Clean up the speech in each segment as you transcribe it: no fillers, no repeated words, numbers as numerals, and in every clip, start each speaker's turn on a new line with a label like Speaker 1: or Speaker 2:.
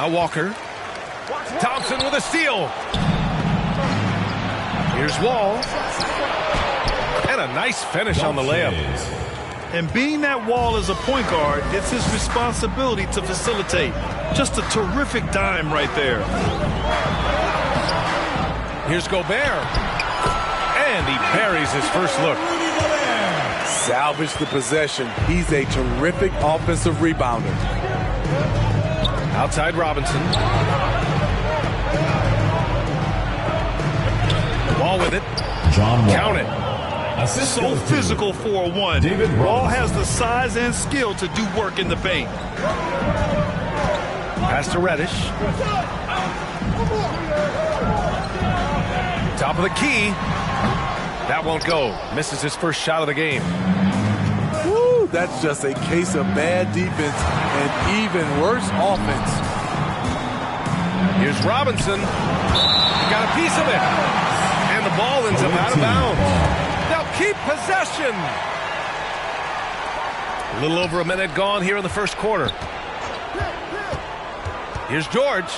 Speaker 1: Now Walker. Thompson with a steal. Here's Wall. And a nice finish on the layup.
Speaker 2: And being that Wall is a point guard, it's his responsibility to facilitate. Just a terrific dime right there.
Speaker 1: Here's Gobert. And he buries his first look.
Speaker 3: Salvage the possession. He's a terrific offensive rebounder.
Speaker 1: Outside Robinson. Wall with it.
Speaker 4: John Wall.
Speaker 1: Count it.
Speaker 2: So physical for a one. Wall has the size and skill to do work in the paint.
Speaker 1: Pass to Reddish. Top of the key. That won't go. Misses his first shot of the game.
Speaker 3: Woo, that's just a case of bad defense and even worse offense.
Speaker 1: Here's Robinson. Got a piece of it. And the ball ends up out of bounds. They'll keep possession. A little over a minute gone here in the first quarter. Here's George.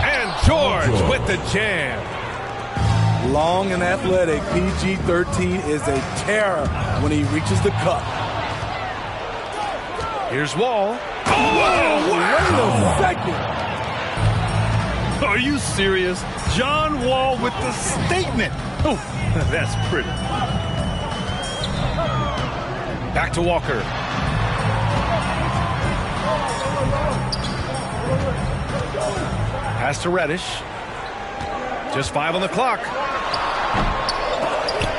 Speaker 1: And George with the jam.
Speaker 3: Long and athletic, PG-13 is a terror when he reaches the cup.
Speaker 1: Here's Wall.
Speaker 3: Oh, wait a second.
Speaker 2: Are you serious? John Wall with the statement. Oh, that's pretty.
Speaker 1: Back to Walker. Pass to Reddish. Just 5 on the clock.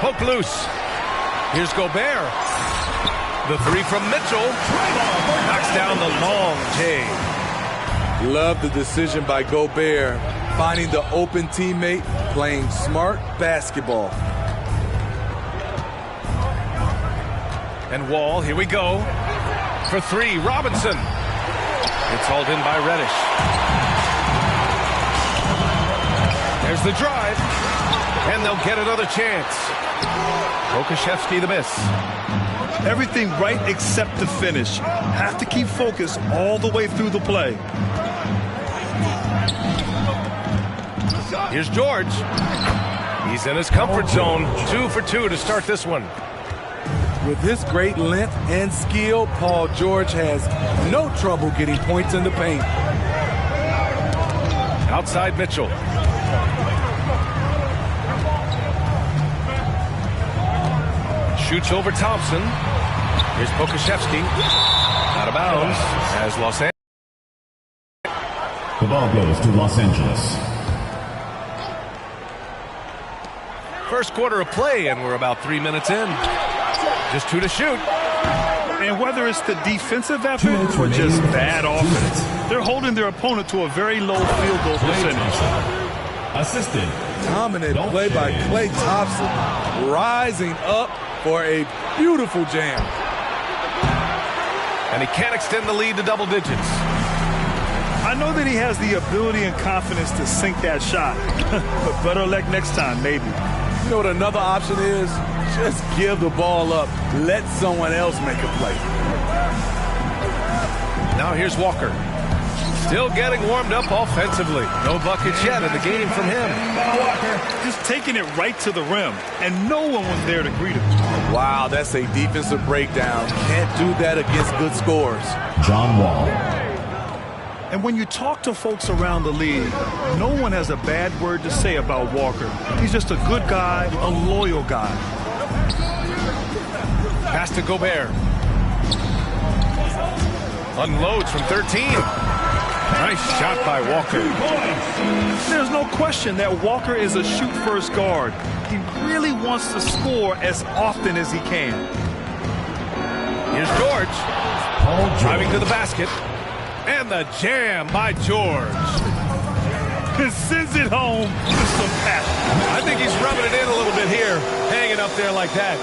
Speaker 1: Poke loose. Here's Gobert. The three from Mitchell. Knocks down the long J.
Speaker 3: Love the decision by Gobert. Finding the open teammate, playing smart basketball.
Speaker 1: And Wall, here we go. For 3, Robinson. It's hauled in by Reddish. There's the drive. And they'll get another chance. Pokusevski the miss.
Speaker 2: Everything right except the finish. Have to keep focused all the way through the play.
Speaker 1: Here's George. He's in his comfort zone. 2 for 2 to start this one.
Speaker 3: With his great length and skill, Paul George has no trouble getting points in the paint.
Speaker 1: Outside Mitchell. Shoots over Thompson. Here's Pokusevski. Out of bounds as Los Angeles.
Speaker 4: The ball goes to Los Angeles.
Speaker 1: First quarter of play, and we're about 3 minutes in. Just 2 to shoot.
Speaker 2: And whether it's the defensive effort or just bad offense, they're holding their opponent to a very low field goal percentage.
Speaker 4: Assisted.
Speaker 3: Dominant play by Klay Thompson, rising up for a beautiful jam.
Speaker 1: And he can't extend the lead to double digits.
Speaker 2: I know that he has the ability and confidence to sink that shot, but better luck next time, maybe.
Speaker 3: You know what another option is? Just give the ball up. Let someone else make a play.
Speaker 1: Now here's Walker. Still getting warmed up offensively. No buckets yet in the game from him.
Speaker 2: Just taking it right to the rim, and no one was there to greet him.
Speaker 3: Wow, that's a defensive breakdown. Can't do that against good scores.
Speaker 4: John Wall.
Speaker 2: And when you talk to folks around the league, no one has a bad word to say about Walker. He's just a good guy, a loyal guy.
Speaker 1: Pass to Gobert. Unloads from 13. Nice shot by Walker.
Speaker 2: There's no question that Walker is a shoot-first guard. He really wants to score as often as he can.
Speaker 1: Here's George. Driving to the basket. And the jam by George.
Speaker 2: It sends it home with some passion.
Speaker 1: I think he's rubbing it in a little bit here, hanging up there like that.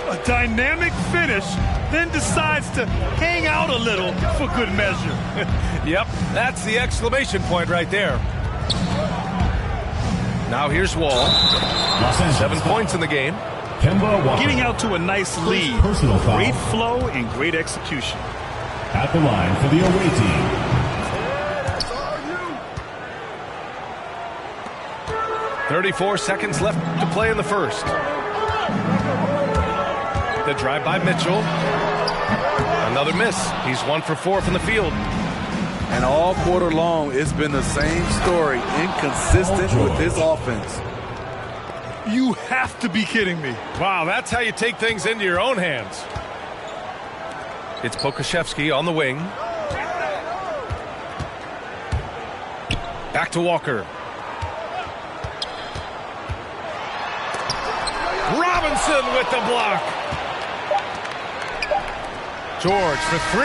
Speaker 2: A dynamic finish, then decides to hang out a little for good measure.
Speaker 1: Yep, that's the exclamation point right there. Now here's Wall. 7 points in the game.
Speaker 2: Getting out to a nice lead. Great flow and great execution.
Speaker 4: At the line for the away team.
Speaker 1: 34 seconds left to play in the first. The drive by Mitchell. Another miss. He's 1 for 4 from the field.
Speaker 3: And all quarter long, it's been the same story. Inconsistent with this offense.
Speaker 2: You have to be kidding me.
Speaker 1: Wow, that's how you take things into your own hands. It's Pokashevsky on the wing. Back to Walker. Robinson with the block. George for 3.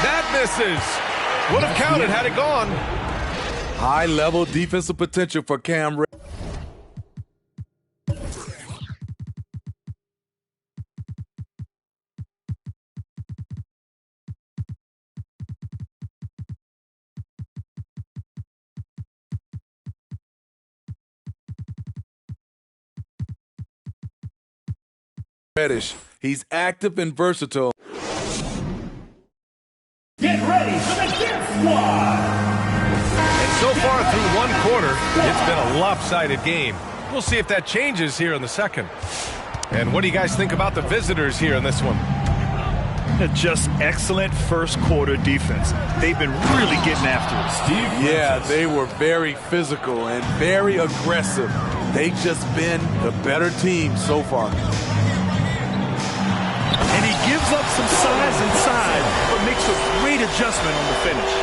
Speaker 1: That misses. Would have counted had it gone.
Speaker 3: High-level defensive potential for Cam. Reddish. He's active and versatile.
Speaker 4: Get ready for the Death Squad!
Speaker 1: And so far through one quarter, it's been a lopsided game. We'll see if that changes here in the second. And what do you guys think about the visitors here in this one?
Speaker 2: Just excellent first quarter defense. They've been really getting after it.
Speaker 3: Yeah, they were very physical and very aggressive. They've just been the better team so far.
Speaker 2: And he gives up some size inside, but makes a great adjustment on the finish.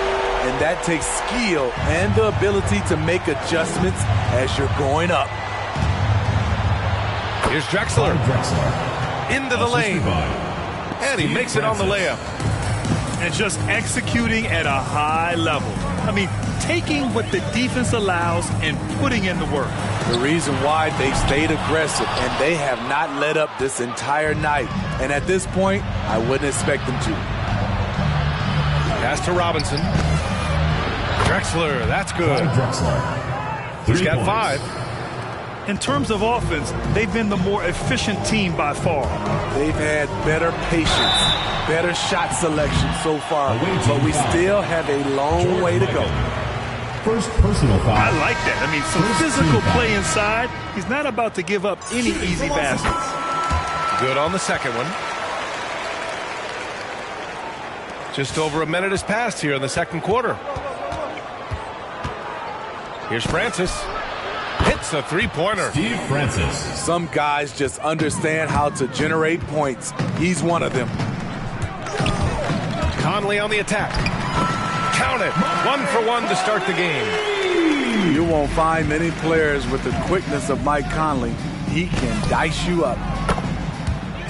Speaker 3: And that takes skill and the ability to make adjustments as you're going up.
Speaker 1: Here's Drexler. Into the lane. And he makes it on the layup.
Speaker 2: And just executing at a high level. I mean, taking what the defense allows and putting in the work.
Speaker 3: The reason why they've stayed aggressive and they have not let up this entire night. And at this point, I wouldn't expect them to.
Speaker 1: Pass to Robinson. Drexler, that's good. He's got 5.
Speaker 2: In terms of offense, they've been the more efficient team by far.
Speaker 3: They've had better patience, better shot selection so far, but we still have a long way to go.
Speaker 4: First personal foul.
Speaker 2: I like that. I mean, some physical play inside. He's not about to give up any easy baskets.
Speaker 1: Good on the second one. Just over a minute has passed here in the second quarter. Here's Francis. Hits a three-pointer.
Speaker 4: Steve Francis.
Speaker 3: Some guys just understand how to generate points. He's one of them.
Speaker 1: Conley on the attack. Count it. 1 for 1 to start the game.
Speaker 3: You won't find many players with the quickness of Mike Conley. He can dice you up.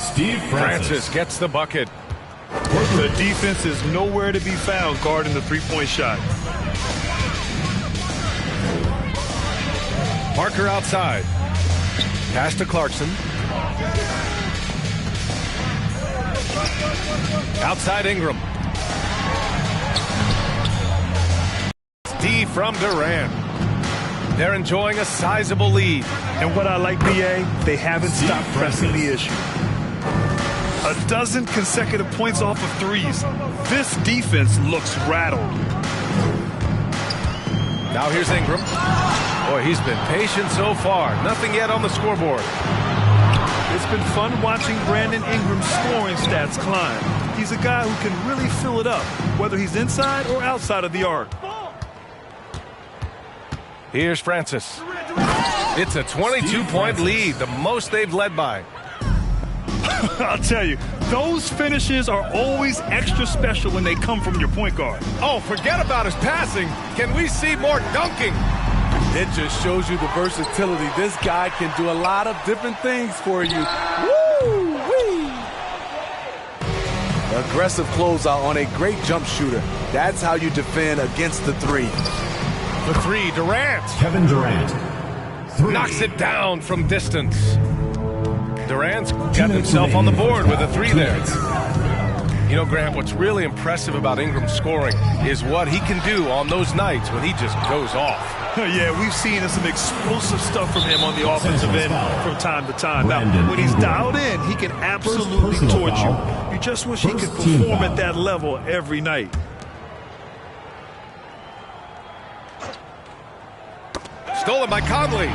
Speaker 4: Steve
Speaker 1: Francis gets the bucket.
Speaker 2: The defense is nowhere to be found guarding the three-point shot.
Speaker 1: Parker outside. Pass to Clarkson. Outside Ingram. D from Durant. They're enjoying a sizable lead.
Speaker 2: And what I like, BA, they haven't stopped pressing the issue. 12 consecutive points off of threes. This defense looks rattled.
Speaker 1: Now here's Ingram. Boy, he's been patient so far. Nothing yet on the scoreboard.
Speaker 2: It's been fun watching Brandon Ingram's scoring stats climb. He's a guy who can really fill it up, whether he's inside or outside of the arc.
Speaker 1: Here's Francis. It's a 22-point lead, the most they've led by.
Speaker 2: I'll tell you, those finishes are always extra special when they come from your point guard.
Speaker 1: Oh, forget about his passing. Can we see more dunking?
Speaker 3: It just shows you the versatility. This guy can do a lot of different things for you. Woo-wee! Aggressive closeout on a great jump shooter. That's how you defend against the three.
Speaker 1: The three, Durant.
Speaker 4: Kevin Durant. 3.
Speaker 1: Knocks it down from distance. Durant's got himself on the board with a 3 there. You know, Grant, what's really impressive about Ingram's scoring is what he can do on those nights when he just goes off.
Speaker 2: Yeah, we've seen some explosive stuff from him on the offensive end from time to time. Now, when he's dialed in, he can absolutely torch you. You just wish he could perform at that level every night.
Speaker 1: Stolen by Conley.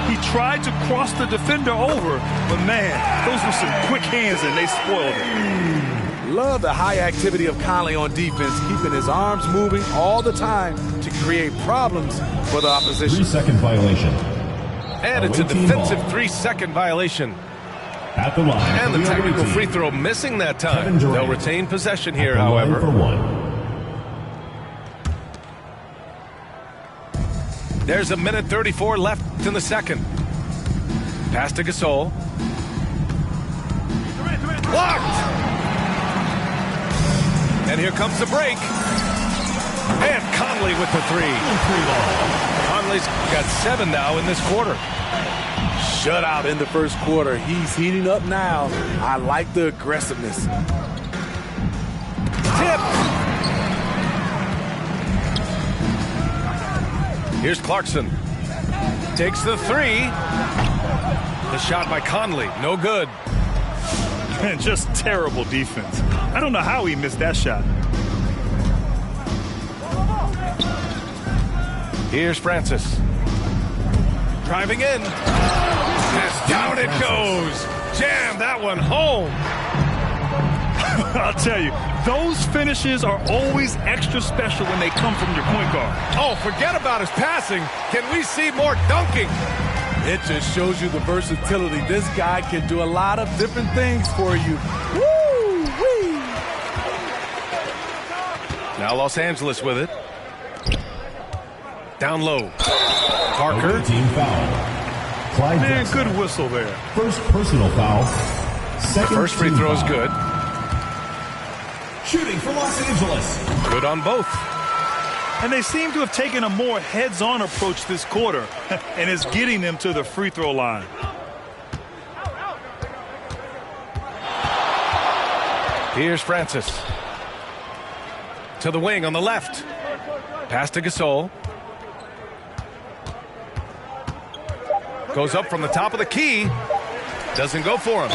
Speaker 2: He tried to cross the defender over, but man, those were some quick hands and they spoiled it.
Speaker 3: Love the high activity of Conley on defense, keeping his arms moving all the time to create problems for the opposition.
Speaker 4: 3-second violation.
Speaker 1: And it's a defensive 3-second violation.
Speaker 4: At the line.
Speaker 1: And the technical free throw missing that time. They'll retain possession here, however.
Speaker 4: For 1.
Speaker 1: There's 1:34 left in the second. Pass to Gasol. Blocked! And here comes the break. And Conley with the three. Conley's got 7 now in this quarter.
Speaker 3: Shutout in the first quarter. He's heating up now. I like the aggressiveness.
Speaker 1: Tip! Here's Clarkson. Takes the three. The shot by Conley. No good.
Speaker 2: And just terrible defense. I don't know how he missed that shot.
Speaker 1: Here's Francis. Driving in. And down it goes. Jam that one home.
Speaker 2: I'll tell you, those finishes are always extra special when they come from your point guard.
Speaker 1: Oh, forget about his passing. Can we see more dunking?
Speaker 3: It just shows you the versatility. This guy can do a lot of different things for you. Woo-wee!
Speaker 1: Now Los Angeles with it. Down low. Parker.
Speaker 4: Team foul. Clyde
Speaker 2: Man,
Speaker 4: Drexler.
Speaker 2: good whistle there.
Speaker 4: First personal foul. Second
Speaker 1: First free
Speaker 4: team
Speaker 1: throw is
Speaker 4: foul.
Speaker 1: good.
Speaker 4: Shooting for Los Angeles.
Speaker 1: Good on both.
Speaker 2: And they seem to have taken a more heads-on approach this quarter, and it's getting them to the free throw line.
Speaker 1: Here's Francis. To the wing on the left. Pass to Gasol. Goes up from the top of the key. Doesn't go for him.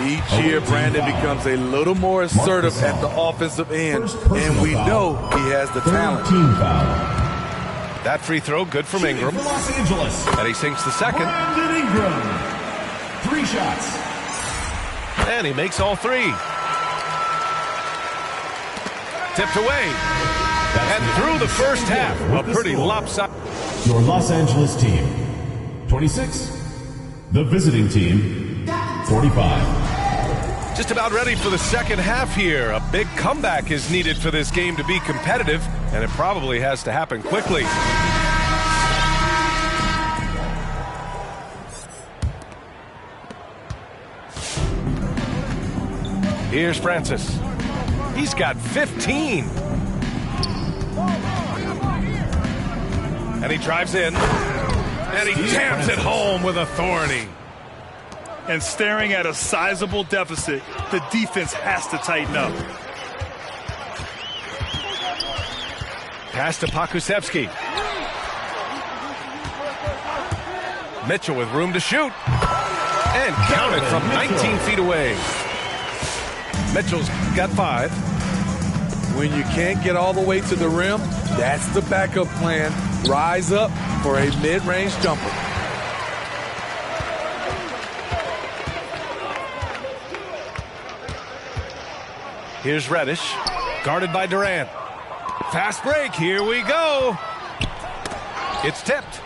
Speaker 3: Each year, Brandon becomes a little more assertive at the offensive end, and we know he has the talent.
Speaker 4: Team foul.
Speaker 1: That free throw good from Ingram.
Speaker 4: For Los Angeles.
Speaker 1: And he sinks the second.
Speaker 4: Brandon Ingram. 3 shots.
Speaker 1: And he makes all 3. Tipped away. And through the first half, a pretty lopsided.
Speaker 4: Your Los Angeles team. 26. The visiting team. 45.
Speaker 1: Just about ready for the second half here. A big comeback is needed for this game to be competitive, and it probably has to happen quickly. Here's Francis. He's got 15. And he drives in. And he jams it home with authority.
Speaker 2: And staring at a sizable deficit, the defense has to tighten up.
Speaker 1: Pass to Pokusevski. Mitchell with room to shoot. And count it from 19 feet away. Mitchell's got 5.
Speaker 3: When you can't get all the way to the rim, that's the backup plan. Rise up for a mid-range jumper.
Speaker 1: Here's Reddish, guarded by Durant. Fast break, here we go. It's tipped.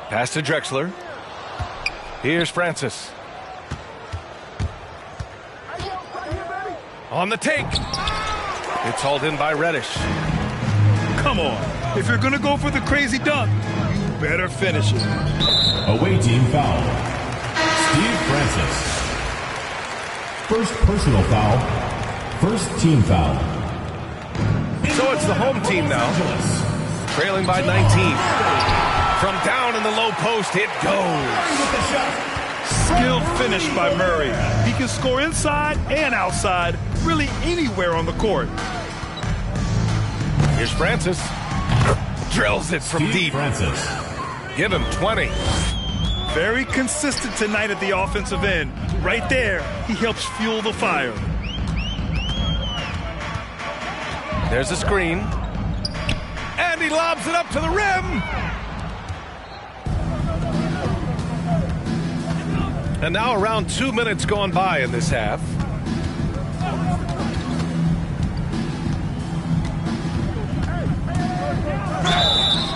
Speaker 1: Pass to Drexler. Here's Francis. On the take. It's hauled in by Reddish.
Speaker 2: Come on. If you're going to go for the crazy dunk, you better finish it.
Speaker 4: Away team foul. Steve Francis. First personal foul. First team foul.
Speaker 1: So it's the home team now, trailing by 19. From down in the low post, it goes.
Speaker 2: Skilled finish by Murray. He can score inside and outside, really anywhere on the court.
Speaker 1: Here's Francis. Drills it from deep.
Speaker 4: Francis.
Speaker 1: Give him 20.
Speaker 2: Very consistent tonight at the offensive end. Right there, he helps fuel the fire.
Speaker 1: There's a screen. And he he lobs it up to the rim. And now around 2 minutes gone by in this half.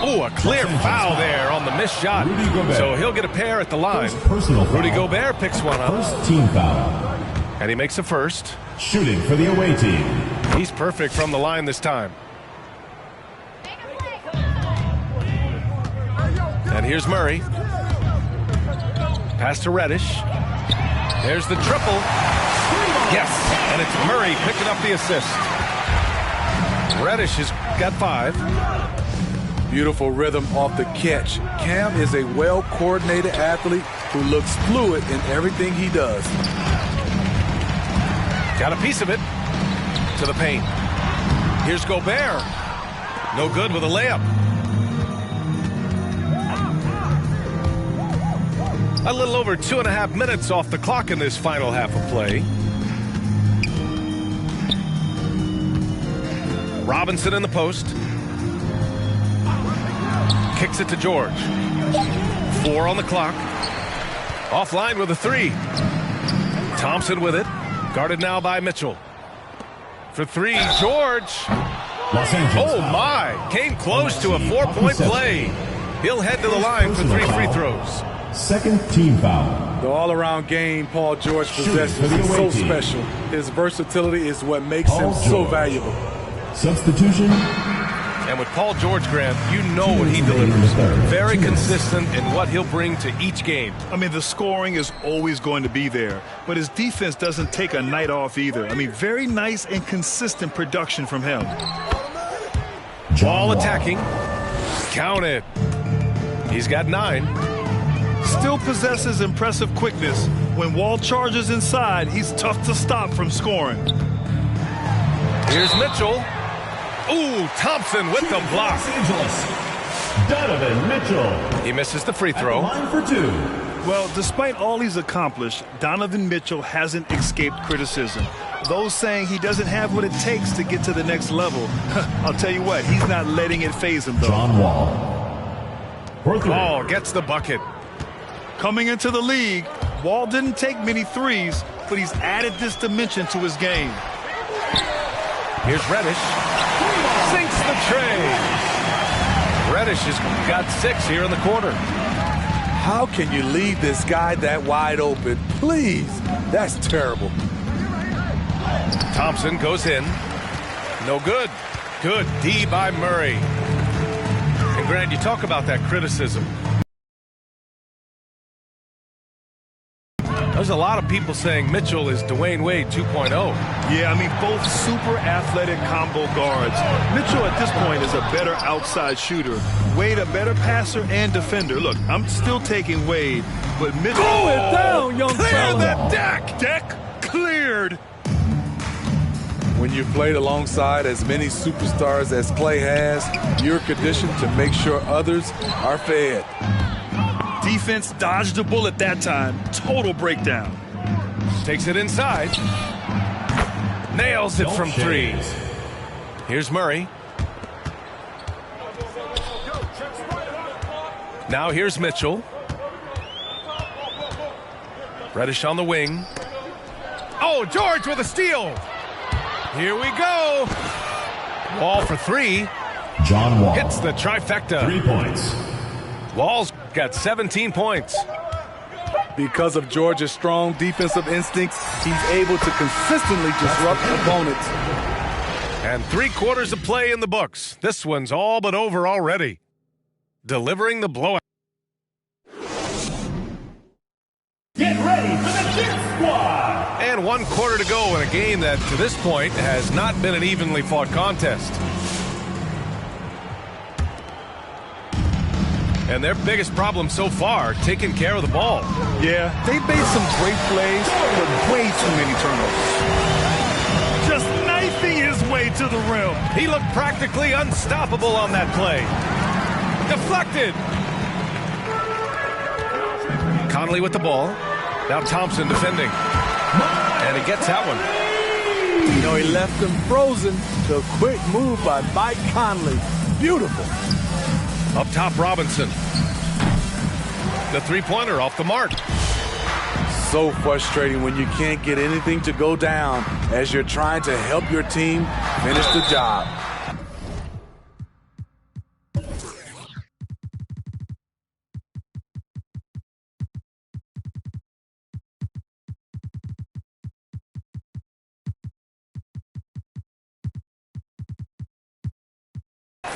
Speaker 1: Oh, a clear foul there on the missed shot. So he'll get a pair at the line. Rudy Gobert picks one up.
Speaker 4: First team foul.
Speaker 1: And he makes a first.
Speaker 4: Shooting for the away team.
Speaker 1: He's perfect from the line this time. And here's Murray. Pass to Reddish. There's the triple. Yes, and it's Murray picking up the assist. Reddish has got 5.
Speaker 3: Beautiful rhythm off the catch. Cam is a well-coordinated athlete who looks fluid in everything he does.
Speaker 1: Got a piece of it to the paint. Here's Gobert. No good with a layup. A little over 2.5 minutes off the clock in this final half of play. Robinson in the post. Kicks it to George. 4 on the clock. Offline with a 3. Thompson with it. Guarded now by Mitchell. For 3, George. Oh my! Came close to a 4-point play. He'll head to the line for 3 free throws.
Speaker 4: Second team foul.
Speaker 3: The all-around game Paul George possesses is so special. His versatility is what makes him so valuable.
Speaker 4: Substitution.
Speaker 1: And with Paul George, Grant, you know what he delivers. Very consistent in what he'll bring to each game.
Speaker 2: I mean, the scoring is always going to be there, but his defense doesn't take a night off either. I mean, very nice and consistent production from him.
Speaker 1: Ball attacking. Count it. He's got 9.
Speaker 2: Still possesses impressive quickness. When Wall charges inside, he's tough to stop from scoring.
Speaker 1: Here's Mitchell. Ooh, Thompson with the block.
Speaker 4: Los Angeles. Donovan Mitchell.
Speaker 1: He misses the free throw.
Speaker 4: Line for 2.
Speaker 2: Well, despite all he's accomplished, Donovan Mitchell hasn't escaped criticism. Those saying he doesn't have what it takes to get to the next level. I'll tell you what, he's not letting it faze him, though.
Speaker 4: John Wall.
Speaker 1: Wall gets the bucket.
Speaker 2: Coming into the league, Wall didn't take many threes, but he's added this dimension to his game.
Speaker 1: Here's Reddish. Sinks the tray. Reddish has got 6 here in the quarter.
Speaker 3: How can you leave this guy that wide open? Please, that's terrible.
Speaker 1: Thompson goes in. No good. Good D by Murray. And Grant, you talk about that criticism. There's a lot of people saying Mitchell is Dwayne Wade 2.0.
Speaker 2: Yeah, I mean, both super athletic combo guards. Mitchell at this point is a better outside shooter. Wade a better passer and defender. Look, I'm still taking Wade, but Mitchell...
Speaker 3: Throw it down, young
Speaker 2: Clear
Speaker 3: fella.
Speaker 2: the deck! Deck cleared!
Speaker 3: When you've played alongside as many superstars as Clay has, you're conditioned to make sure others are fed.
Speaker 2: Defense dodged a bullet that time. Total breakdown.
Speaker 1: Takes it inside. Nails it from 3. Here's Murray. Now here's Mitchell. Reddish on the wing. Oh, George with a steal. Here we go. Wall for 3.
Speaker 4: John Wall.
Speaker 1: Hits the trifecta.
Speaker 4: 3 points.
Speaker 1: Wall's got 17 points.
Speaker 3: Because of Georgia's strong defensive instincts, he's able to consistently disrupt opponents.
Speaker 1: And 3 quarters of play in the books. This one's all but over already. Delivering the blowout.
Speaker 4: Get ready for the Cheer Squad.
Speaker 1: And 1 quarter to go in a game that, to this point, has not been an evenly fought contest. And their biggest problem so far, taking care of the ball.
Speaker 2: Yeah, they made some great plays, but way too many turnovers. Just knifing his way to the rim.
Speaker 1: He looked practically unstoppable on that play. Deflected. Conley with the ball. Now Thompson defending. And he gets that one.
Speaker 3: You know, he left them frozen to a quick move by Mike Conley. Beautiful.
Speaker 1: Up top, Robinson. The three-pointer off the mark.
Speaker 3: So frustrating when you can't get anything to go down as you're trying to help your team finish the job.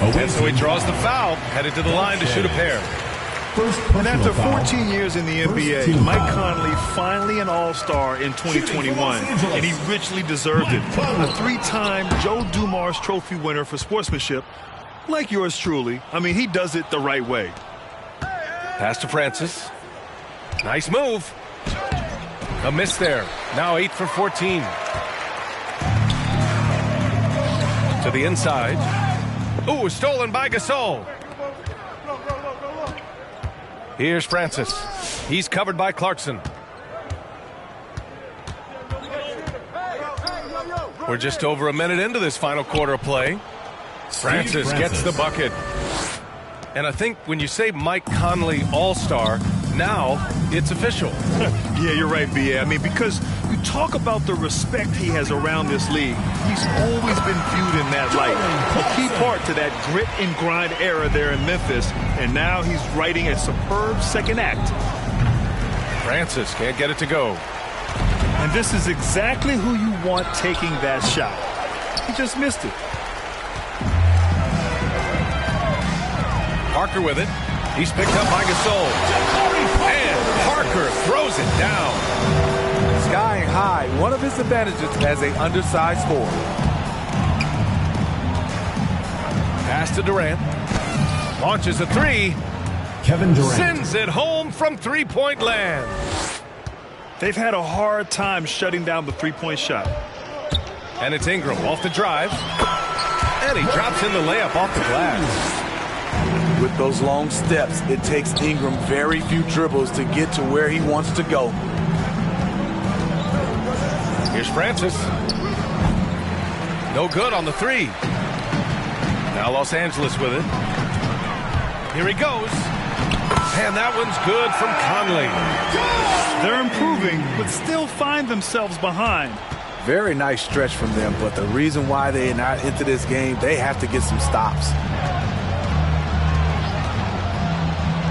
Speaker 1: And so he draws the foul, headed to the line to shoot a pair.
Speaker 2: And after 14 years in the NBA, Mike Conley finally an All-Star in 2021, and he richly deserved it. A three-time Joe Dumars Trophy winner for sportsmanship, like yours truly. I mean, he does it the right way.
Speaker 1: Pass to Francis. Nice move. A miss there. Now 8 for 14. To the inside. Ooh, stolen by Gasol. Here's Francis. He's covered by Clarkson. We're just over a minute into this final quarter of play. Francis gets the bucket. And I think when you say Mike Conley All-Star, now it's official.
Speaker 2: Yeah, you're right, B.A. I mean, because you talk about the respect he has around this league. He's always been viewed in that light. A key part to that grit and grind era there in Memphis. And now he's writing a superb second act.
Speaker 1: Francis can't get it to go.
Speaker 2: And this is exactly who you want taking that shot. He just missed it.
Speaker 1: Parker with it. He's picked up by Gasol. And Parker throws it down.
Speaker 3: Skying high, one of his advantages as an undersized forward.
Speaker 1: Pass to Durant. Launches a three.
Speaker 5: Kevin Durant
Speaker 1: sends it home from three-point land.
Speaker 2: They've had a hard time shutting down the three-point shot.
Speaker 1: And it's Ingram off the drive. And he drops in the layup off the glass.
Speaker 3: With those long steps, it takes Ingram very few dribbles to get to where he wants to go.
Speaker 1: Here's Francis. No good on the three. Now Los Angeles with it. Here he goes. And that one's good from Conley.
Speaker 2: They're improving, but still find themselves behind.
Speaker 3: Very nice stretch from them, but the reason why they're not into this game, they have to get some stops.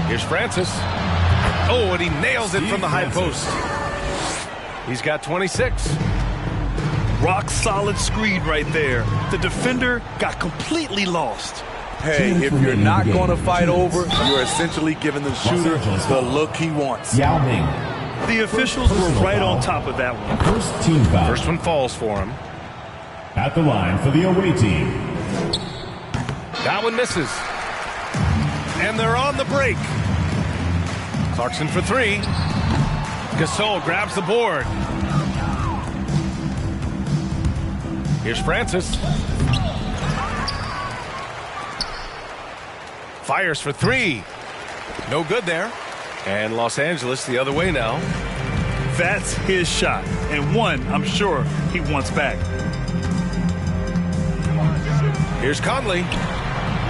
Speaker 1: Here's Francis. Oh, and he nails it from the high post. He's got 26.
Speaker 2: Rock solid screen right there. The defender got completely lost.
Speaker 3: Hey, if you're not going to fight over, you're essentially giving the shooter the look he wants.
Speaker 5: Yao Ming.
Speaker 2: The officials were right on top of that one.
Speaker 5: First team foul.
Speaker 1: First one falls for him.
Speaker 5: At the line for the away team.
Speaker 1: That one misses. And they're on the break. Clarkson for three. Gasol grabs the board. Here's Francis. Fires for three. No good there. And Los Angeles the other way now.
Speaker 2: That's his shot. And one, I'm sure, he wants back.
Speaker 1: Here's Conley.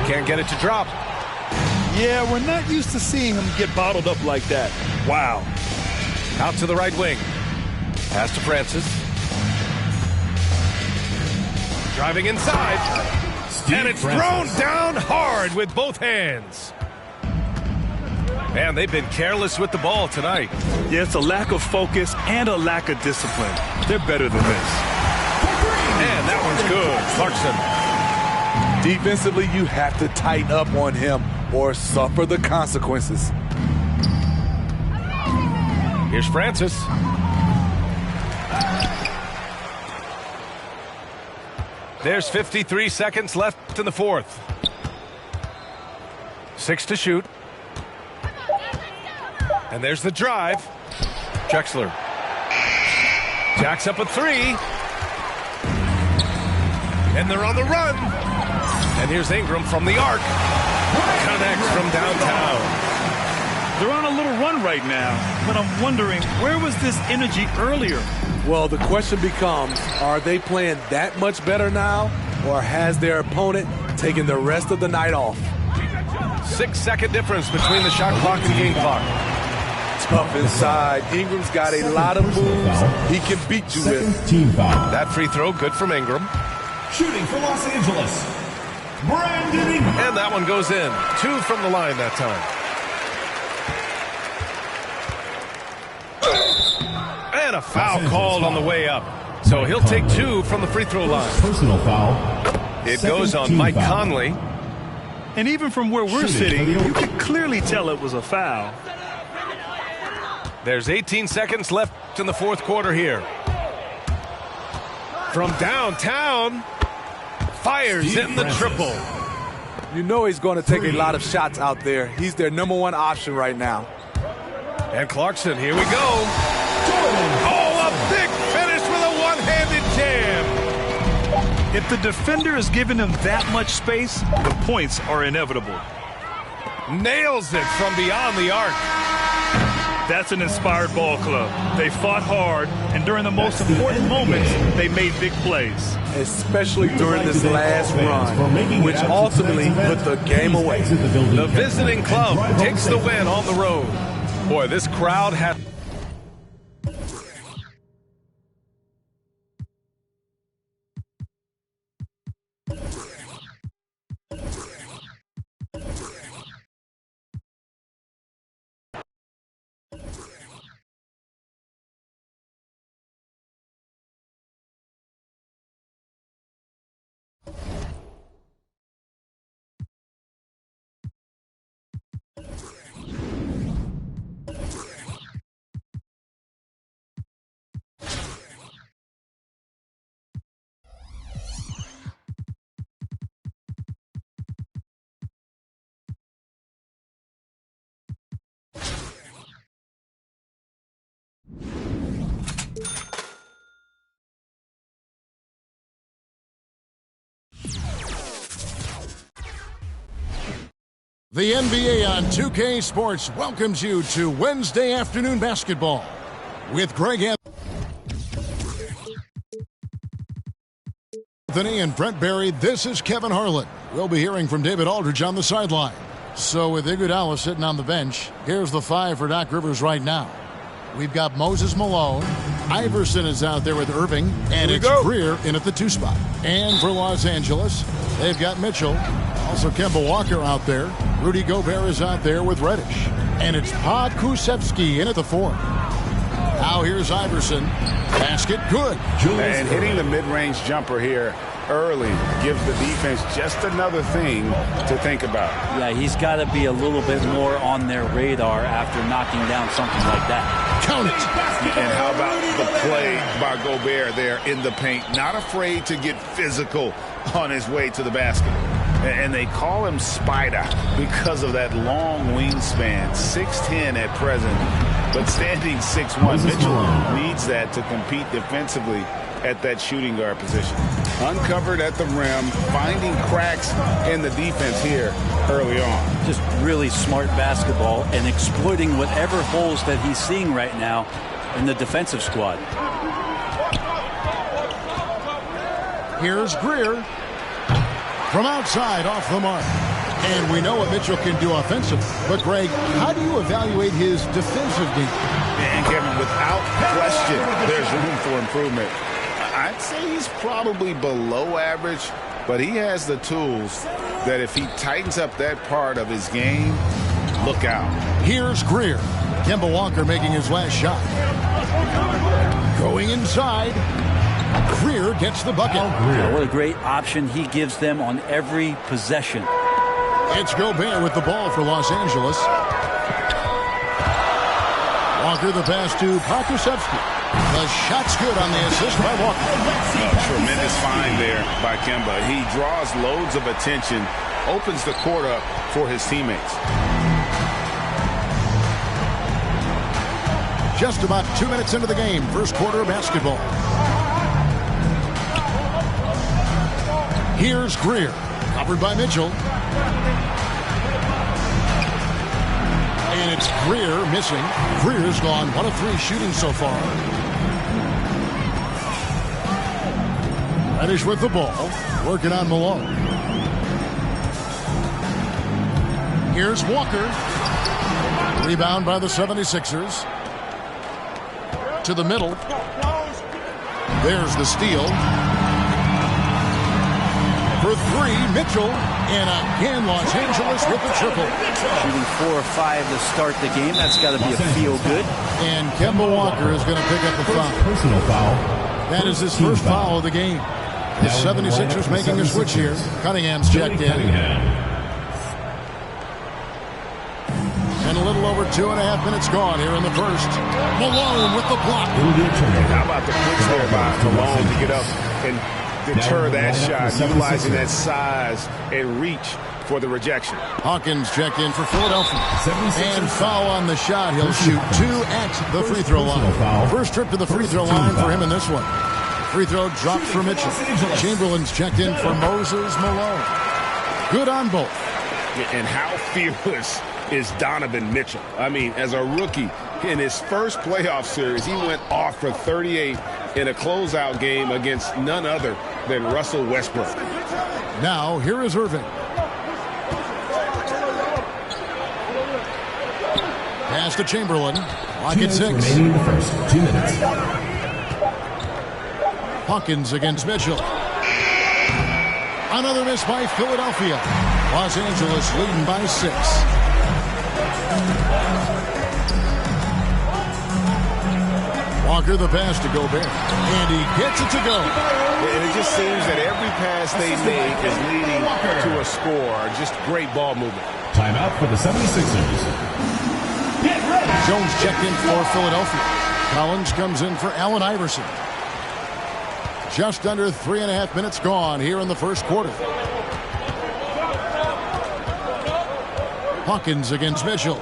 Speaker 1: Can't get it to drop.
Speaker 2: Yeah, we're not used to seeing him get bottled up like that. Wow.
Speaker 1: Out to the right wing. Pass to Francis. Driving inside. And it's thrown down hard with both hands. Man, they've been careless with the ball tonight.
Speaker 2: Yeah, it's a lack of focus and a lack of discipline. They're better than this.
Speaker 1: And that one's good. Clarkson.
Speaker 3: Defensively, you have to tighten up on him or suffer the consequences.
Speaker 1: Here's Francis. There's 53 seconds left in the fourth. 6 to shoot. And there's the drive. Drexler jacks up a three. And they're on the run. And here's Ingram from the arc. Connects from downtown.
Speaker 2: They're on a little run right now, but I'm wondering, where was this energy earlier?
Speaker 3: Well, the question becomes, are they playing that much better now, or has their opponent taking the rest of the night off.
Speaker 1: 6-second difference between the shot clock and game clock.
Speaker 3: Tough inside. Ingram's got a lot of moves he can beat you with.
Speaker 5: Team foul.
Speaker 1: That free throw, good from Ingram.
Speaker 5: Shooting for Los Angeles, Brandon Ingram.
Speaker 1: And that one goes in. 2 from the line that time. And a foul called on the way up. So he'll take 2 from the free throw line.
Speaker 5: Personal foul.
Speaker 1: It goes on Mike Conley.
Speaker 2: And even from where we're sitting, you can clearly tell it was a foul.
Speaker 1: There's 18 seconds left in the fourth quarter here. From downtown, fires in the triple.
Speaker 3: You know he's going to take a lot of shots out there. He's their #1 option right now.
Speaker 1: And Clarkson, here we go. Oh, a big finish with a one-handed jam.
Speaker 2: If the defender is giving him that much space, the points are inevitable.
Speaker 1: Nails it from beyond the arc.
Speaker 2: That's an inspired ball club. They fought hard, and during the most important moments, they made big plays.
Speaker 3: Especially during this last run, which ultimately put the game away.
Speaker 1: The visiting club takes the win on the road. Boy, this crowd has...
Speaker 6: The NBA on 2K Sports welcomes you to Wednesday afternoon basketball with Greg Anthony and Brent Barry. This is Kevin Harlan. We'll be hearing from David Aldridge on the sideline. So with Iguodala sitting on the bench, here's the 5 for Doc Rivers right now. We've got Moses Malone. Iverson is out there with Irving, and it's Greer in at the 2 spot. And for Los Angeles, they've got Mitchell. Also Kemba Walker out there. Rudy Gobert is out there with Reddish. And it's Pokusevski in at the 4. Now here's Iverson. Basket good.
Speaker 7: And hitting the mid-range jumper here early gives the defense just another thing to think about.
Speaker 8: Yeah, he's got to be a little bit more on their radar after knocking down something like that.
Speaker 6: Count it.
Speaker 7: And how about the play by Gobert there in the paint? Not afraid to get physical on his way to the basket. And they call him Spider because of that long wingspan, 6'10" at present, but standing 6'1". Mitchell needs that to compete defensively at that shooting guard position. Uncovered at the rim, finding cracks in the defense here early on.
Speaker 8: Just really smart basketball and exploiting whatever holes that he's seeing right now in the defensive squad.
Speaker 6: Here's Greer. From outside, off the mark. And we know what Mitchell can do offensively. But, Greg, how do you evaluate his defensive game?
Speaker 7: And, Kevin, without question, there's room for improvement. I'd say he's probably below average, but he has the tools that if he tightens up that part of his game, look out.
Speaker 6: Here's Greer. Kemba Walker making his last shot. Going inside. Greer gets the bucket.
Speaker 8: What a great option he gives them on every possession.
Speaker 6: It's Gobert with the ball for Los Angeles. Walker the pass to Pokusevski. The shot's good on the assist by Walker.
Speaker 7: Tremendous find there by Kemba. He draws loads of attention, opens the court up for his teammates.
Speaker 6: Just about 2 minutes into the game, first quarter of basketball. Here's Greer, covered by Mitchell. And it's Greer missing. Greer's gone 1 of 3 shooting so far. Reddish with the ball, working on Malone. Here's Walker. Rebound by the 76ers. To the middle. There's the steal. For three, Mitchell. And again, Los Angeles with the triple.
Speaker 8: Shooting 4 or 5 to start the game. That's got to be a feel-good.
Speaker 6: And Kemba Walker is going to pick up a foul.
Speaker 5: Personal foul.
Speaker 6: That is his first foul of the game. The 76ers making a switch here. Cunningham's checked in. And a little over 2.5 minutes gone here in the first. Malone with the block.
Speaker 7: How about the quick there by Malone to get up and deter that shot, utilizing that size and reach for the rejection.
Speaker 6: Hawkins checked in for Philadelphia. And foul on the shot. He'll shoot 2 at the free throw line. First trip to the free throw line for him in this one. Free throw dropped for Mitchell. Chamberlain's checked in for Moses Malone. Good on both.
Speaker 7: And how fearless is Donovan Mitchell? I mean, as a rookie, in his first playoff series, he went off for 38 in a closeout game against none other than Russell Westbrook.
Speaker 6: Now, here is Irving. Pass to Chamberlain. Clock at 6.
Speaker 5: Remaining in the first 2 minutes.
Speaker 6: Hawkins against Mitchell. Another miss by Philadelphia. Los Angeles leading by 6. Walker the pass to Gobert. And he gets it to go.
Speaker 7: And it just seems that every pass they make is leading to a score. Just great ball movement.
Speaker 5: Timeout for the 76ers.
Speaker 6: Jones checked in for Philadelphia. Collins comes in for Allen Iverson. Just under 3.5 minutes gone here in the first quarter. Hawkins against Mitchell.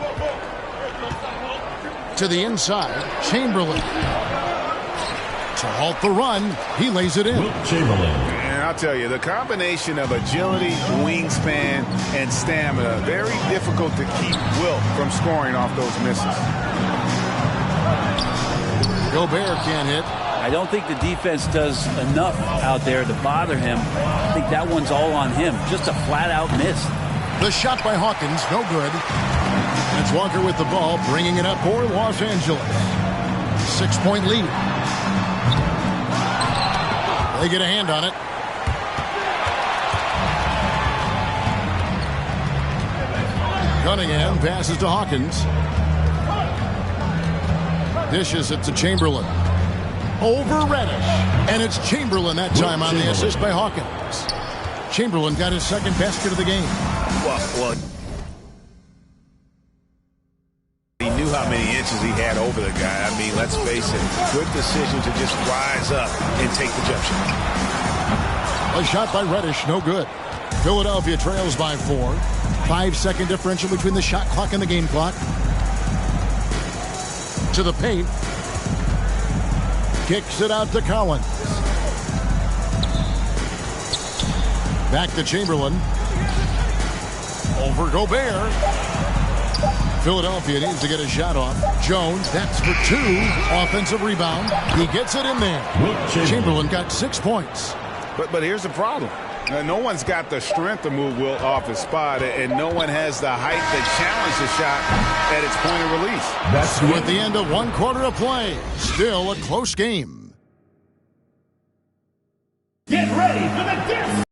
Speaker 6: To the inside, Chamberlain. To halt the run, he lays it in.
Speaker 5: Chamberlain.
Speaker 7: And I'll tell you, the combination of agility, wingspan, and stamina, very difficult to keep Wilt from scoring off those misses.
Speaker 6: Gobert can't hit.
Speaker 8: I don't think the defense does enough out there to bother him. I think that one's all on him. Just a flat-out miss.
Speaker 6: The shot by Hawkins, no good. It's Walker with the ball, bringing it up for Los Angeles. 6-point lead. They get a hand on it. Cunningham passes to Hawkins. Dishes it to Chamberlain. Over Reddish. And it's Chamberlain that time on the assist by Hawkins. Chamberlain got his second basket of the game.
Speaker 7: Well, he knew how many inches he had over the guy. I mean, let's face it, good decision to just rise up and take the jump shot.
Speaker 6: A shot by Reddish, no good. Philadelphia trails by 4. 5-second differential between the shot clock and the game clock. To the paint. Kicks it out to Collins. Back to Chamberlain. Over Gobert. Philadelphia needs to get a shot off. Jones, that's for 2. Offensive rebound. He gets it in there. Chamberlain got 6 points.
Speaker 7: But here's the problem. No one's got the strength to move Wilt off his spot, and no one has the height to challenge the shot at its point of release.
Speaker 6: That's at the end of 1 quarter of play. Still a close game.
Speaker 4: Get ready for the dip.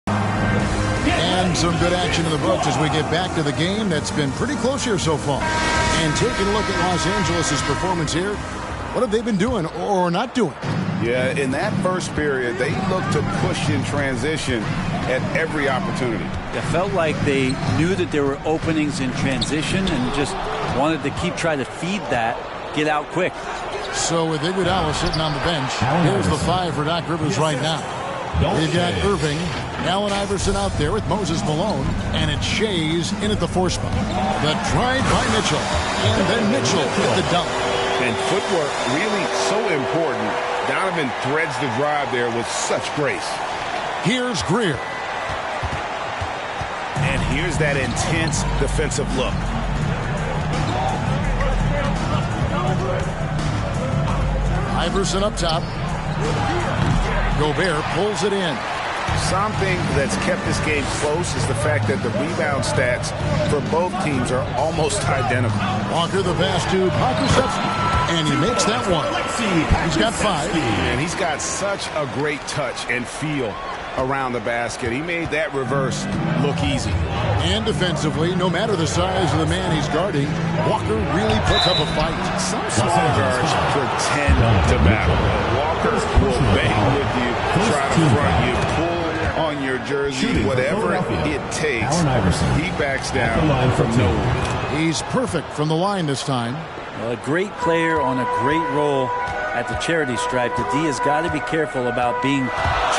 Speaker 6: And some good action in the books as we get back to the game that's been pretty close here so far. And taking a look at Los Angeles' performance here, what have they been doing or not doing?
Speaker 7: Yeah, in that first period, they looked to push in transition at every opportunity.
Speaker 8: It felt like they knew that there were openings in transition and just wanted to keep trying to feed that, get out quick.
Speaker 6: So with Iguodala sitting on the bench, here's the 5 for Doc Rivers right now. They've got Irving, Allen Iverson out there with Moses Malone, and it's Shays in at the 4 spot. The drive by Mitchell, and then Mitchell with the dunk.
Speaker 7: And footwork really so important. Donovan threads the drive there with such grace.
Speaker 6: Here's Greer.
Speaker 7: And here's that intense defensive look.
Speaker 6: Iverson up top. Gobert pulls it in.
Speaker 7: Something that's kept this game close is the fact that the rebound stats for both teams are almost identical.
Speaker 6: Walker the pass to Parker, and he makes that one. He's got 5.
Speaker 7: And he's got such a great touch and feel around the basket. He made that reverse look easy.
Speaker 6: And defensively, no matter the size of the man he's guarding, Walker really puts up a fight.
Speaker 7: Some small guards pretend to battle. Walker will bang with you, try to front you, pull on your jersey, whatever it takes. He backs down from nowhere.
Speaker 6: He's perfect from the line this time.
Speaker 8: Well, a great player on a great role at the charity stripe. The D has got to be careful about being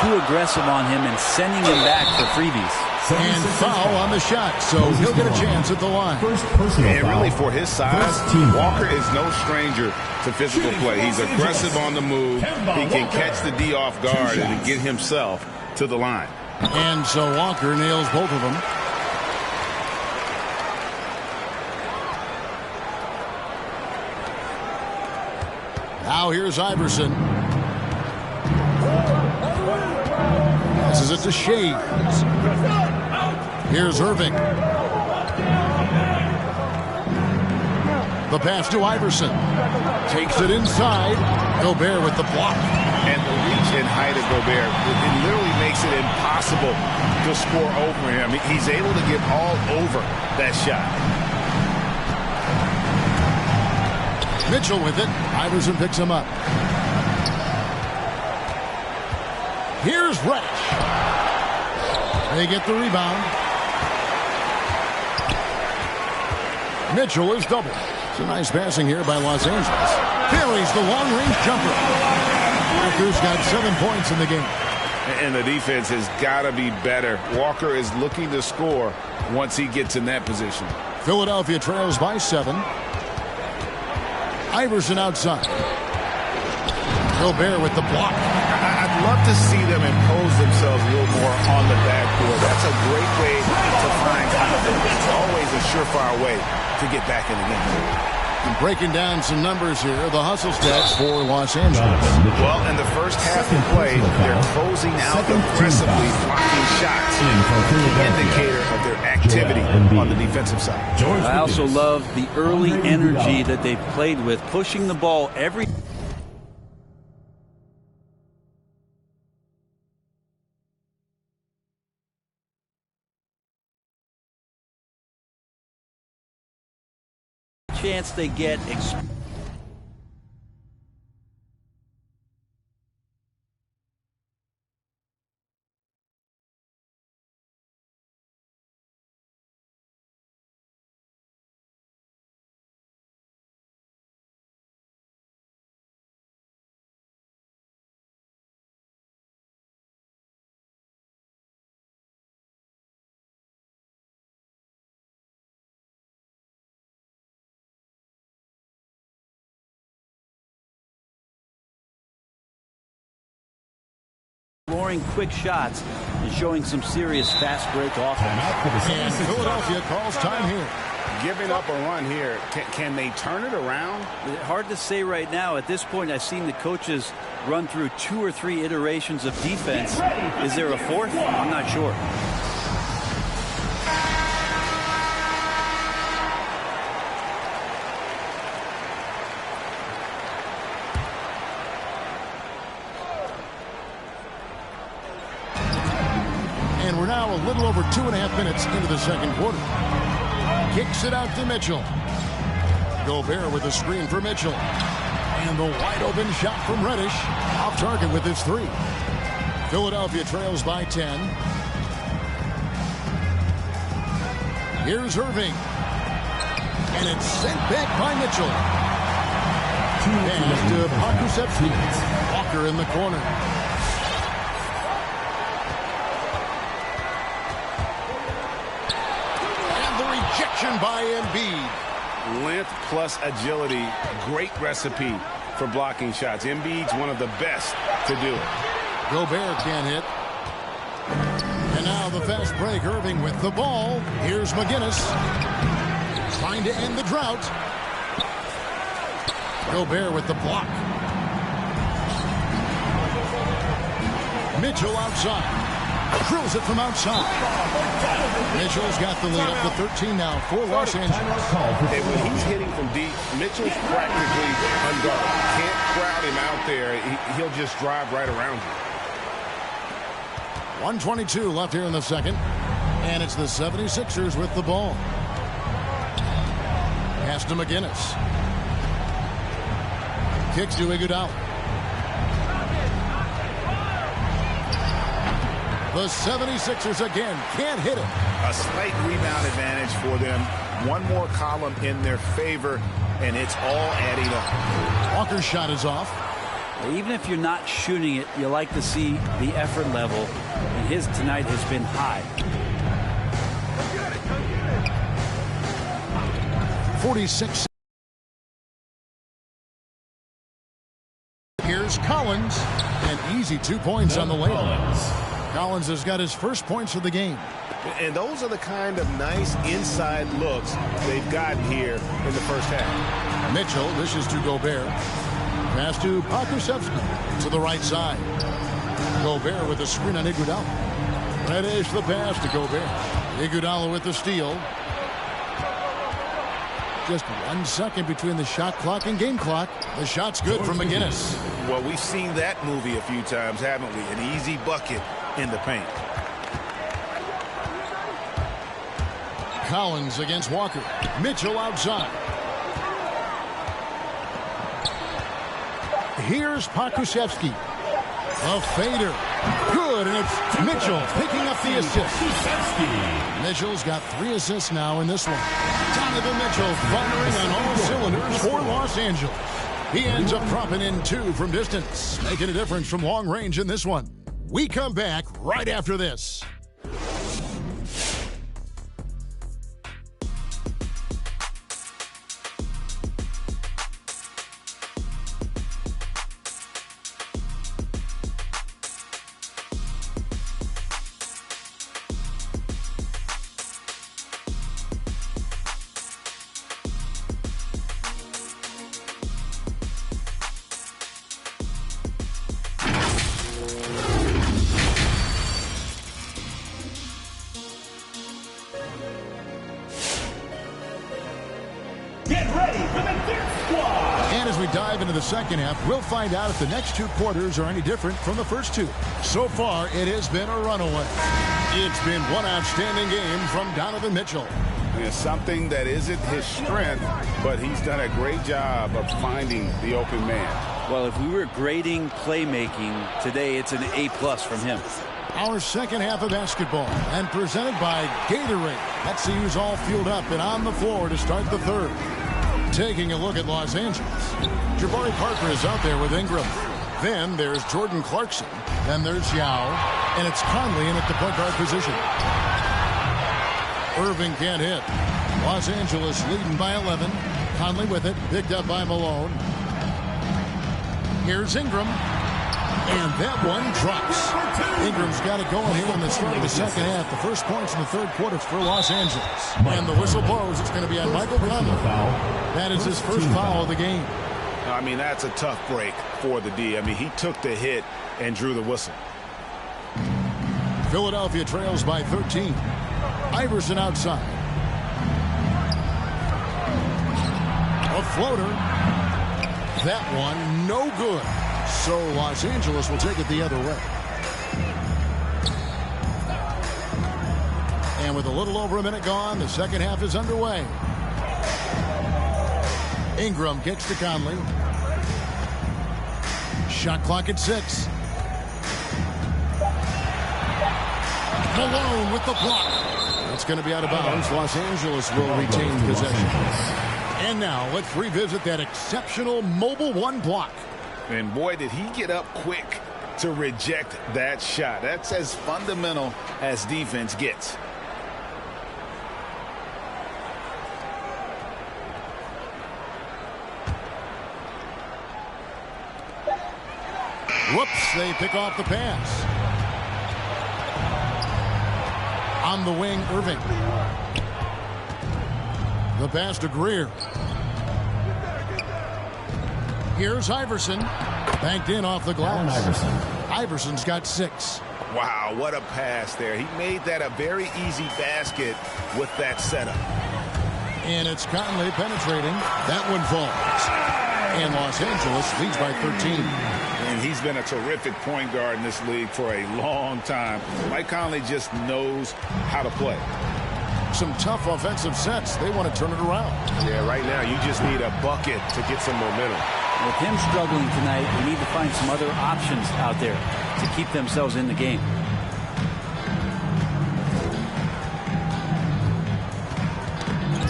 Speaker 8: too aggressive on him and sending him back for freebies.
Speaker 6: And foul on the shot, so he'll get a chance at the line.
Speaker 7: And really, for his size, Walker is no stranger to physical play. He's aggressive on the move. He can catch the D off guard and get himself to the line.
Speaker 6: And so Walker nails both of them. Now here's Iverson. Passes it to Shades. Here's Irving. The pass to Iverson. Takes it inside. Gobert with the block.
Speaker 7: And the reach and height of Gobert, it literally makes it impossible to score over him. He's able to get all over that shot.
Speaker 6: Mitchell with it. Iverson picks him up. Here's Reddish. They get the rebound. Mitchell is doubled. It's a nice passing here by Los Angeles. Buries the long-range jumper. Walker's got 7 points in the game.
Speaker 7: And the defense has got to be better. Walker is looking to score once he gets in that position.
Speaker 6: Philadelphia trails by 7. Iverson outside. Gobert with the block.
Speaker 7: I'd love to see them impose themselves a little more on the backboard. That's a great way to find confidence. It's always a surefire way to get back in the game.
Speaker 6: And breaking down some numbers here, the hustle stats for Los Angeles.
Speaker 7: Well, in the first half of play, they're closing out aggressively, blocking shots. An indicator of their activity on the defensive side.
Speaker 8: I also love the early energy that they played with, pushing the ball every chance they get. Scoring quick shots and showing some serious fast break offense.
Speaker 6: And Philadelphia calls time here.
Speaker 7: Giving up a run here. Can they turn it around?
Speaker 8: Hard to say right now. At this point, I've seen the coaches run through 2 or 3 iterations of defense. Is there a fourth? I'm not sure.
Speaker 6: And we're now a little over 2.5 minutes into the second quarter. Kicks it out to Mitchell. Gobert with a screen for Mitchell. And the wide open shot from Reddish. Off target with his 3. Philadelphia trails by 10. Here's Irving. And it's sent back by Mitchell. Pass to Parker. Walker in the corner. By Embiid.
Speaker 7: Length plus agility, great recipe for blocking shots. Embiid's one of the best to do it.
Speaker 6: Gobert can't hit. And now the fast break. Irving with the ball. Here's McGinnis. Trying to end the drought. Gobert with the block. Mitchell outside. Drills it from outside. Mitchell's got the lead up to 13 now for Los Angeles.
Speaker 7: And when he's hitting from deep, Mitchell's practically unguarded. Can't crowd him out there. He'll just drive right around you.
Speaker 6: 1:22 left here in the second. And it's the 76ers with the ball. Pass to McGinnis. Kicks to Iguodala. The 76ers again can't hit it.
Speaker 7: A slight rebound advantage for them. One more column in their favor, and it's all adding up.
Speaker 6: Walker's shot is off.
Speaker 8: Even if you're not shooting it, you like to see the effort level. And his tonight has been high.
Speaker 6: 46. Here's Collins. An easy 2 points on the layup. Collins has got his first points of the game.
Speaker 7: And those are the kind of nice inside looks they've gotten here in the first half.
Speaker 6: Mitchell dishes to Gobert. Pass to Pokusevski to the right side. Gobert with a screen on Iguodala. Reddish the pass to Gobert. Iguodala with the steal. Just 1 second between the shot clock and game clock. The shot's good from McGinnis.
Speaker 7: Well, we've seen that movie a few times, haven't we? An easy bucket in the paint.
Speaker 6: Collins against Walker. Mitchell outside. Here's Pokusevski. A fader. Good, and it's Mitchell picking up the assist. Mitchell's got 3 assists now in this one. Donovan Mitchell firing on all cylinders for Los Angeles. He ends up dropping in 2 from distance, making a difference from long range in this one. We come back right after this. Into the second half, we'll find out if the next 2 quarters are any different from the first 2. So far, it has been a runaway. It's been one outstanding game from Donovan Mitchell.
Speaker 7: It's something that isn't his strength, but he's done a great job of finding the open man.
Speaker 8: Well, if we were grading playmaking today, it's an A+ from him.
Speaker 6: Our second half of basketball, and presented by Gatorade. Let's see who's all fueled up and on the floor to start the third. Taking a look at Los Angeles. Jabari Parker is out there with Ingram. Then there's Jordan Clarkson. Then there's Yao. And it's Conley in at the point guard position. Irving can't hit. Los Angeles leading by 11. Conley with it. Picked up by Malone. Here's Ingram. And that one drops. Ingram's got it going here in the start of the second half. The first points in the third quarter for Los Angeles. And the whistle blows. It's going to be on Michael Conley. That is his first foul of the game.
Speaker 7: I mean, that's a tough break for the D. I mean, he took the hit and drew the whistle.
Speaker 6: Philadelphia trails by 13. Iverson outside. A floater. That one no good. So Los Angeles will take it the other way. And with a little over a minute gone, the second half is underway. Ingram kicks to Conley. Shot clock at 6. Malone with the block. It's going to be out of bounds. Los Angeles will retain possession. And now let's revisit that exceptional mobile 1 block.
Speaker 7: And boy, did he get up quick to reject that shot. That's as fundamental as defense gets.
Speaker 6: Whoops, they pick off the pass. On the wing, Irving. The pass to Greer. Here's Iverson. Banked in off the glass. Iverson's got 6.
Speaker 7: Wow, what a pass there. He made that a very easy basket with that setup.
Speaker 6: And it's Conley penetrating. That one falls. And Los Angeles leads by 13.
Speaker 7: And he's been a terrific point guard in this league for a long time. Mike Conley just knows how to play.
Speaker 6: Some tough offensive sets. They want to turn it around.
Speaker 1: Yeah, right now you just need a bucket to get some momentum.
Speaker 8: With him struggling tonight, we need to find some other options out there to keep themselves in the game.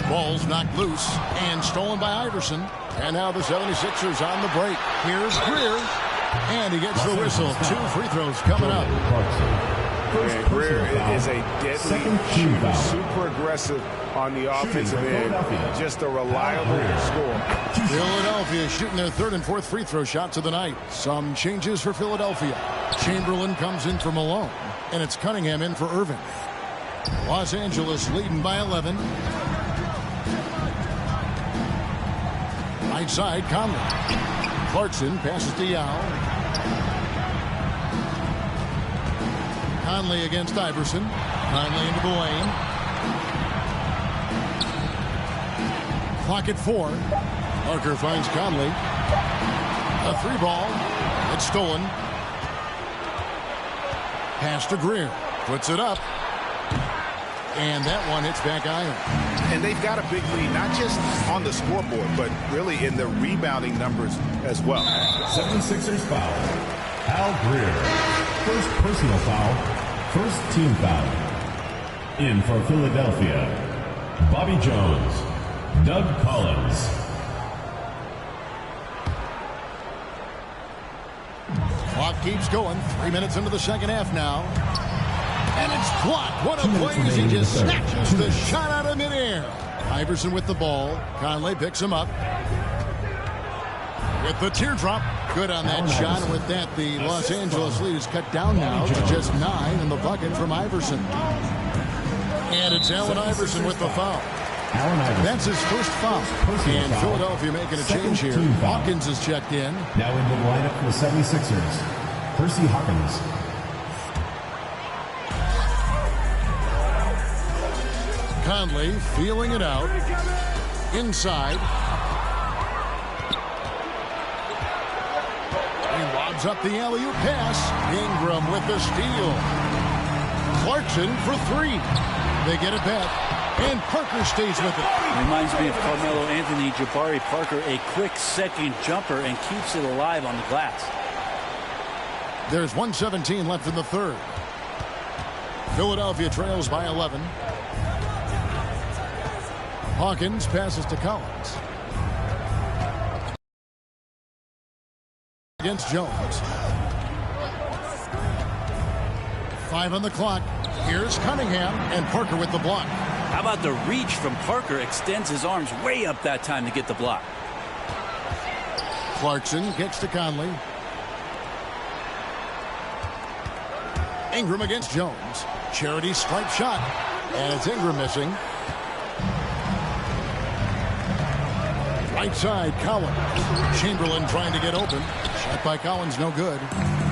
Speaker 6: Ball's knocked loose and stolen by Iverson. And now the 76ers on the break. Here's Greer. And he gets the whistle. 2 free throws coming up.
Speaker 1: And Greer is a deadly shooter, super aggressive on the offensive end. Just a reliable scorer.
Speaker 6: Philadelphia shooting their 3rd and 4th free throw shots of the night. Some changes for Philadelphia. Chamberlain comes in for Malone. And it's Cunningham in for Irving. Los Angeles leading by 11. Right side, Conley. Clarkson passes to Yao. Conley against Iverson. Conley into the lane. Clock at 4. Parker finds Conley. A 3-ball. It's stolen. Pass to Greer. Puts it up. And that one hits back iron.
Speaker 7: And they've got a big lead, not just on the scoreboard, but really in the rebounding numbers as well.
Speaker 5: 76ers foul. Al Greer. First personal foul. First team foul. In for Philadelphia, Bobby Jones. Doug Collins.
Speaker 6: Clock keeps going. 3 minutes into the second half now. And it's blocked. What a play as he just snatches the shot out of midair. Iverson with the ball. Conley picks him up. With the teardrop. Good on that shot. And with that, the Los Angeles lead is cut down now to just 9 in the bucket from Iverson. And it's Allen Iverson with the foul. That's his first foul. And Philadelphia making a change here. Hawkins is checked in.
Speaker 5: Now into the lineup for the 76ers, Percy Hawkins.
Speaker 6: Conley feeling it out. Inside. He lobs up the alley-oop pass. Ingram with the steal. Clarkson for 3. They get it back. And Parker stays with it.
Speaker 8: Reminds me of Carmelo Anthony, Jabari Parker, a quick second jumper and keeps it alive on the glass.
Speaker 6: There's 1:17 left in the 3rd. Philadelphia trails by 11. Hawkins passes to Collins. Against Jones. 5 on the clock. Here's Cunningham and Parker with the block.
Speaker 8: How about the reach from Parker? Extends his arms way up that time to get the block.
Speaker 6: Clarkson gets to Conley. Ingram against Jones. Charity stripe shot. And it's Ingram missing. Right side, Collins. Chamberlain trying to get open. Shot by Collins, no good.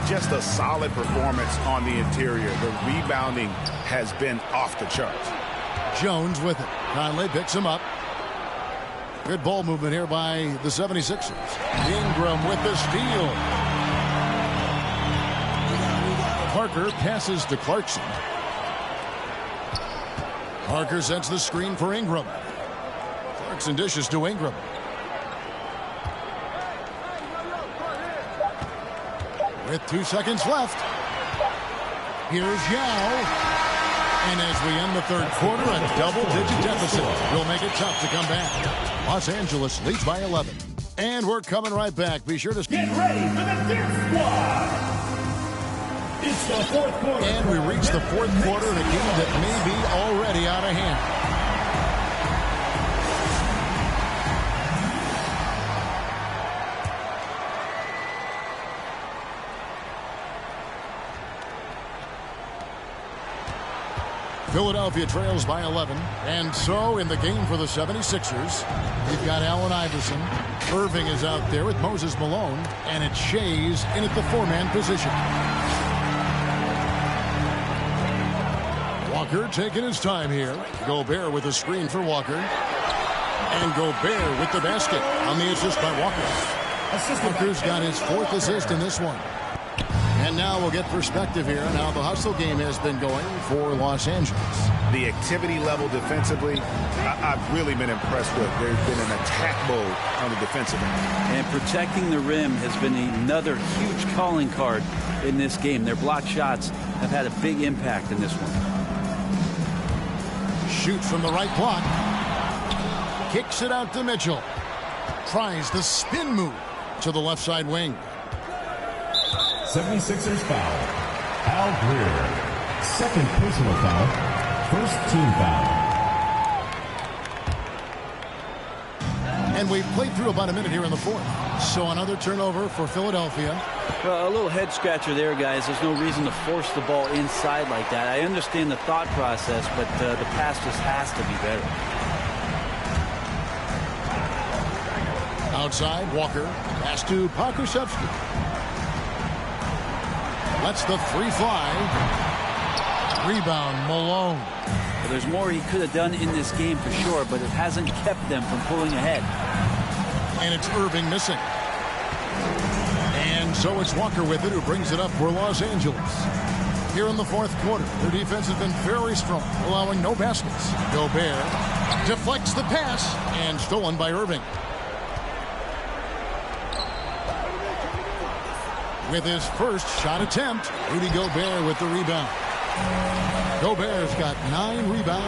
Speaker 7: Just a solid performance on the interior. The rebounding has been off the charts.
Speaker 6: Jones with it. Conley picks him up. Good ball movement here by the 76ers. Ingram with the steal. Parker passes to Clarkson. Parker sets the screen for Ingram. Clarkson dishes to Ingram. With 2 seconds left. Here's Yao. And as we end the 3rd quarter, a double-digit deficit will make it tough to come back. Los Angeles leads by 11. And we're coming right back. Be sure to
Speaker 4: Get ready for the Dip Squad. It's the 4th quarter.
Speaker 6: And we reach the 4th quarter in a game that may be already out of hand. Philadelphia trails by 11. And so in the game for the 76ers, we've got Allen Iverson. Irving is out there with Moses Malone. And it's Shea's in at the 4-man position. Walker taking his time here. Gobert with a screen for Walker. And Gobert with the basket on the assist by Walker. Walker's got his 4th assist in this one. And now we'll get perspective here on how the hustle game has been going for Los Angeles.
Speaker 7: The activity level defensively, I've really been impressed with. There's been an attack mode on the defensive end.
Speaker 8: And protecting the rim has been another huge calling card in this game. Their block shots have had a big impact in this one.
Speaker 6: Shoots from the right block. Kicks it out to Mitchell. Tries the spin move to the left side wing.
Speaker 5: 76ers foul. Al Greer. Second personal foul. First team foul.
Speaker 6: And we've played through about a minute here in the 4th. So another turnover for Philadelphia.
Speaker 8: Well, a little head scratcher there, guys. There's no reason to force the ball inside like that. I understand the thought process, but the pass just has to be better.
Speaker 6: Outside, Walker. Pass to Pokusevski. Lets the free fly. Rebound, Malone.
Speaker 8: Well, there's more he could have done in this game for sure, but it hasn't kept them from pulling ahead.
Speaker 6: And it's Irving missing. And so it's Walker with it, who brings it up for Los Angeles. Here in the 4th quarter, their defense has been very strong, allowing no baskets. Gobert deflects the pass and stolen by Irving. With his first shot attempt, Rudy Gobert with the rebound. Gobert's got 9 rebounds.